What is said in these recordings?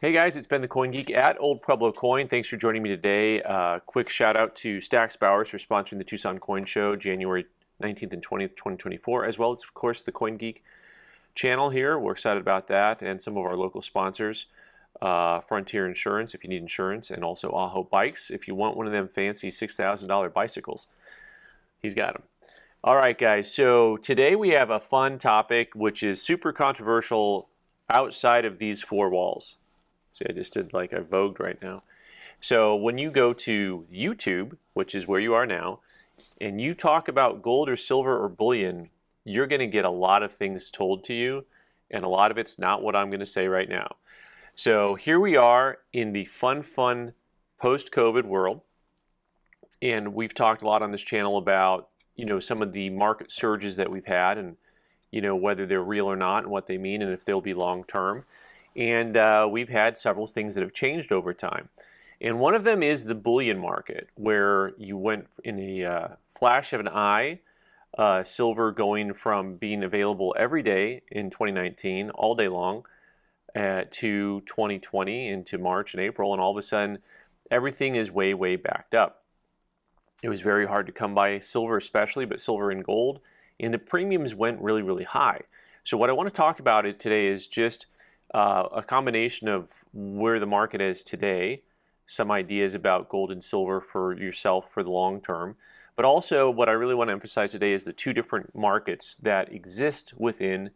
Hey guys, it's Ben the Coin Geek at Old Pueblo Coin. Thanks for joining me today. Quick shout out to Stax Bowers for sponsoring the Tucson Coin Show, January 19th and 20th, 2024, as well as, of course, the Coin Geek channel here. We're excited about that, and some of our local sponsors, Frontier Insurance, if you need insurance, and also Aho Bikes, if you want one of them fancy $6,000 bicycles. He's got them. All right, guys, so today we have a fun topic, which is super controversial outside of these four walls. See, I just did like a Vogue right now. So when you go to YouTube, which is where you are now, and you talk about gold or silver or bullion, you're going to get a lot of things told to you, and a lot of it's not what I'm going to say right now. So here we are in the fun post-COVID world, and we've talked a lot on this channel about, some of the market surges that we've had, and, whether they're real or not, and what they mean, and if they'll be long-term. And we've had several things that have changed over time. And one of them is the bullion market, where you went in a flash of an eye, silver going from being available every day in 2019, all day long, to 2020 into March and April, and all of a sudden everything is way backed up. It was very hard to come by silver especially, but silver and gold, and the premiums went really high. So what I want to talk about today is just a combination of where the market is today, some ideas about gold and silver for yourself for the long term, but also what I really want to emphasize today is the two different markets that exist within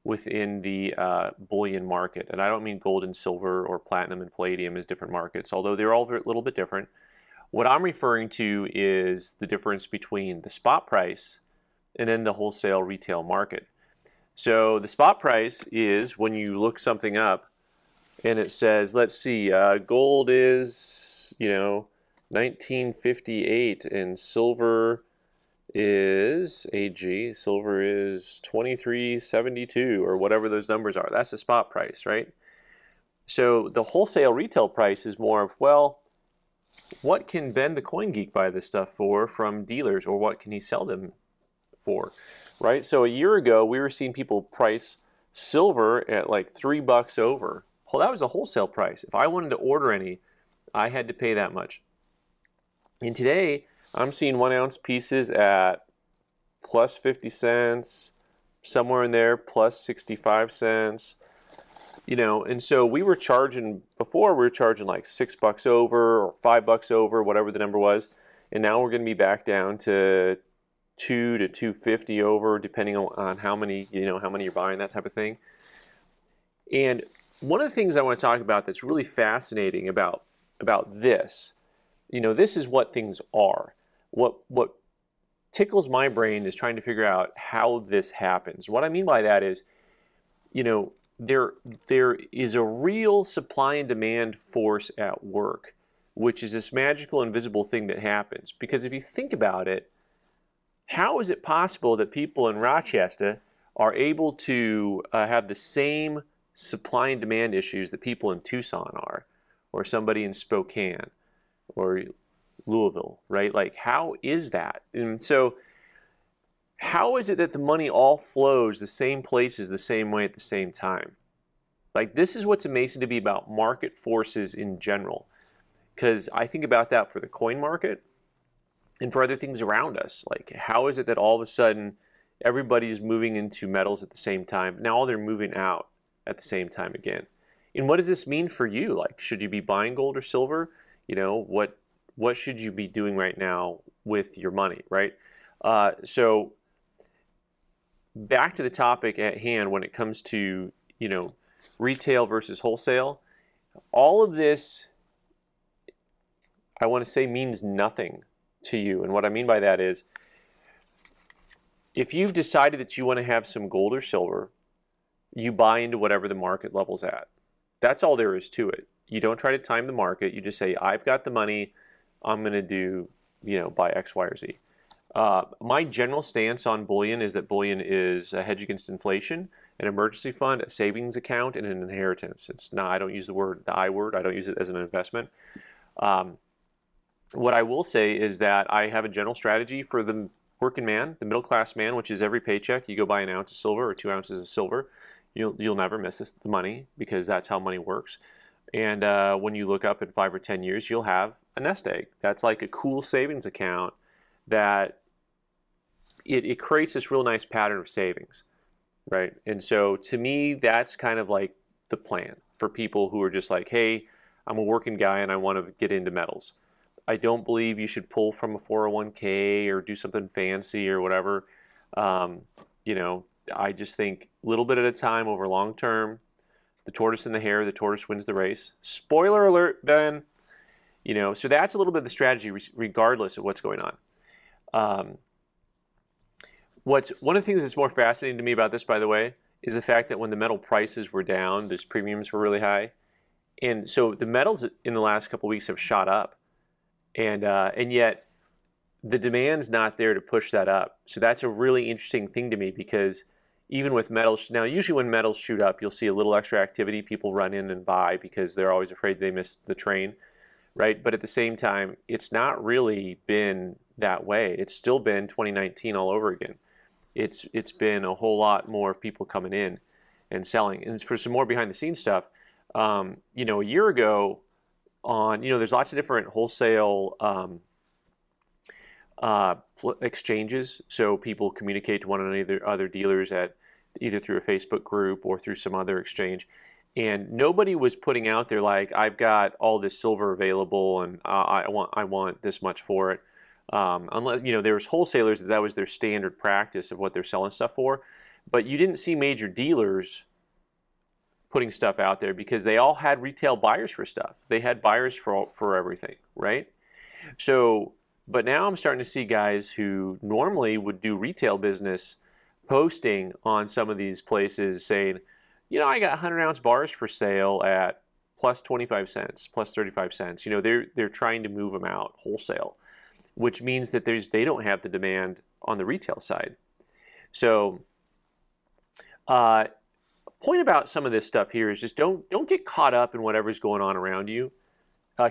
the bullion market. And I don't mean gold and silver or platinum and palladium as different markets, although they're all a little bit different. What I'm referring to is the difference between the spot price and then the wholesale retail market. So the spot price is when you look something up and it says, let's see, gold is, 1958 and silver is, silver is 2372 or whatever those numbers are. That's the spot price, right? So the wholesale retail price is more of, well, what can Ben the Coin Geek buy this stuff for from dealers, or what can he sell them for? Right? So a year ago, we were seeing people price silver at like $3 over. Well, that was a wholesale price. If I wanted to order any, I had to pay that much. And today, I'm seeing 1 ounce pieces at plus 50 cents, somewhere in there, plus 65 cents. And so we were charging, before we were charging like $6 over or $5 over, whatever the number was. And now we're going to be back down to $2 to $2.50 over, depending on how many you're buying, that type of thing. And one of the things I want to talk about that's really fascinating about this, this is what things are. What tickles my brain is trying to figure out how this happens. What I mean by that is, there is a real supply and demand force at work, which is this magical invisible thing that happens. Because if you think about it, how is it possible that people in Rochester are able to have the same supply and demand issues that people in Tucson are, or somebody in Spokane, or Louisville, right? Like, how is that? And so, how is it that the money all flows the same places the same way at the same time? Like, this is what's amazing to me about market forces in general, because I think about that for the coin market, and for other things around us. Like, how is it that all of a sudden everybody's moving into metals at the same time? Now they're moving out at the same time again. And what does this mean for you? Like, should you be buying gold or silver? What should you be doing right now with your money, right? So back to the topic at hand when it comes to, retail versus wholesale. All of this, I want to say, means nothing to you. And what I mean by that is, if you've decided that you want to have some gold or silver, you buy into whatever the market level's at. That's all there is to it. You don't try to time the market. You just say, I've got the money, I'm going to do, buy X, Y, or Z. My general stance on bullion is that bullion is a hedge against inflation, an emergency fund, a savings account, and an inheritance. It's not, I don't use the I word, I don't use it as an investment. What I will say is that I have a general strategy for the working man, the middle class man, which is every paycheck you go buy an ounce of silver or 2 ounces of silver. You'll never miss the money, because that's how money works. And when you look up in 5 or 10 years, you'll have a nest egg. That's like a cool savings account that it creates this real nice pattern of savings, right? And so to me, that's kind of like the plan for people who are just like, hey, I'm a working guy and I want to get into metals. I don't believe you should pull from a 401k or do something fancy or whatever. Um, you know, I just think a little bit at a time over long term. The tortoise and the hare, the tortoise wins the race. Spoiler alert, Ben. You know, so that's a little bit of the strategy regardless of what's going on. Um, one of the things that's more fascinating to me about this, by the way, is the fact that when the metal prices were down, those premiums were really high. And so the metals in the last couple of weeks have shot up. And yet the demand's not there to push that up. So that's a really interesting thing to me, because even with metals, now usually when metals shoot up, you'll see a little extra activity. People run in and buy because they're always afraid they missed the train, right? But at the same time, it's not really been that way. It's still been 2019 all over again. It's been a whole lot more people coming in and selling. And for some more behind the scenes stuff, you know, a year ago on, you know, there's lots of different wholesale exchanges. So people communicate to one another, other dealers at either through a Facebook group or through some other exchange. And nobody was putting out there like, I've got all this silver available and I want this much for it. Unless, you know, there was wholesalers that was their standard practice of what they're selling stuff for, but you didn't see major dealers putting stuff out there because they all had retail buyers for stuff. They had buyers for everything, right? So, but now I'm starting to see guys who normally would do retail business posting on some of these places saying, you know, I got 100-ounce bars for sale at plus 25 cents, plus 35 cents. You know, they're trying to move them out wholesale, which means that they don't have the demand on the retail side. So, point about some of this stuff here is just don't get caught up in whatever's going on around you.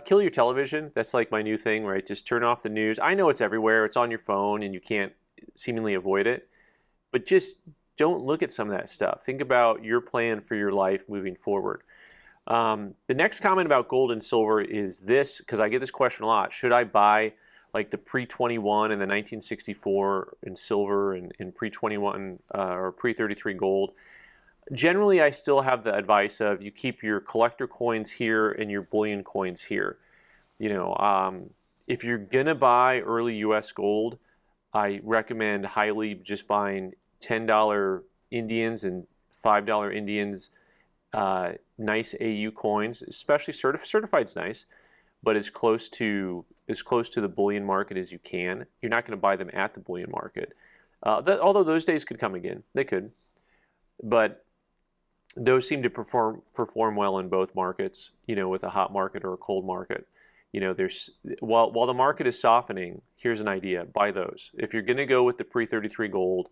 Kill your television. That's like my new thing, right? Just turn off the news. I know it's everywhere. It's on your phone and you can't seemingly avoid it. But just don't look at some of that stuff. Think about your plan for your life moving forward. The next comment about gold and silver is this, because I get this question a lot. Should I buy like the pre-21 and the 1964 in silver and pre-21 or pre-33 gold? Generally, I still have the advice of you keep your collector coins here and your bullion coins here. You know, if you're gonna buy early U.S. gold, I recommend highly just buying $10 Indians and $5 Indians, nice AU coins, especially certified's nice, but as close to the bullion market as you can. You're not going to buy them at the bullion market, although those days could come again. They could, but those seem to perform well in both markets. You know, with a hot market or a cold market. You know, while the market is softening, here's an idea: buy those. If you're going to go with the pre-33 gold,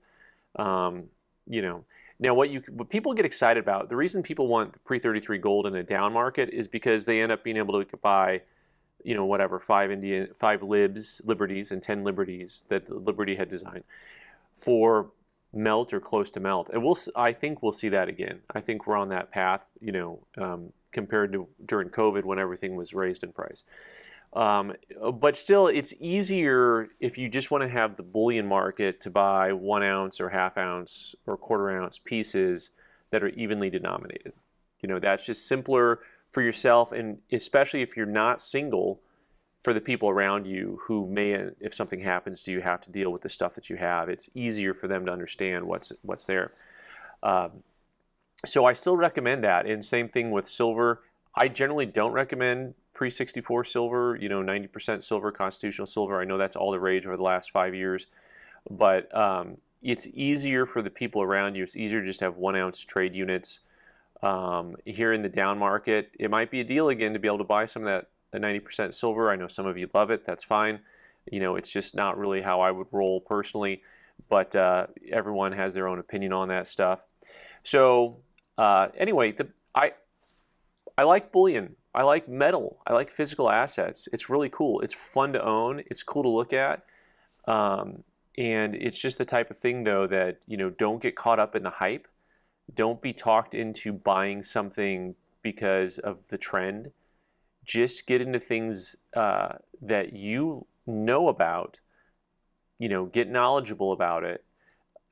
you know, now what people get excited about, the reason people want the pre-33 gold in a down market is because they end up being able to buy, you know, whatever, 5 Liberties and 10 Liberties that Liberty had designed for melt or close to melt. And I think we'll see that again. I think we're on that path, you know, compared to during COVID when everything was raised in price. But still, it's easier if you just want to have the bullion market to buy 1 ounce or half ounce or quarter ounce pieces that are evenly denominated. You know, that's just simpler for yourself, and especially if you're not single, for the people around you who may, if something happens to you, have to deal with the stuff that you have. It's easier for them to understand what's there. So I still recommend that. And same thing with silver. I generally don't recommend pre-64 silver, you know, 90% silver, constitutional silver. I know that's all the rage over the last 5 years, but it's easier for the people around you. It's easier to just have 1 ounce trade units. Here in the down market, it might be a deal again to be able to buy some of that the 90% silver. I know some of you love it. That's fine. You know, it's just not really how I would roll personally, but everyone has their own opinion on that stuff. So anyway, I like bullion. I like metal. I like physical assets. It's really cool. It's fun to own. It's cool to look at. And it's just the type of thing, though, that, you know, don't get caught up in the hype. Don't be talked into buying something because of the trend. Just get into things that you know about, get knowledgeable about it,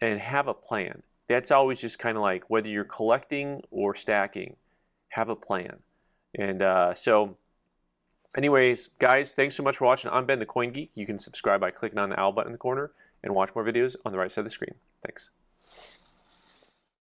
and have a plan. That's always just kind of like whether you're collecting or stacking, have a plan. And so anyways, guys, thanks so much for watching. I'm Ben the Coin Geek. You can subscribe by clicking on the owl button in the corner and watch more videos on the right side of the screen. Thanks.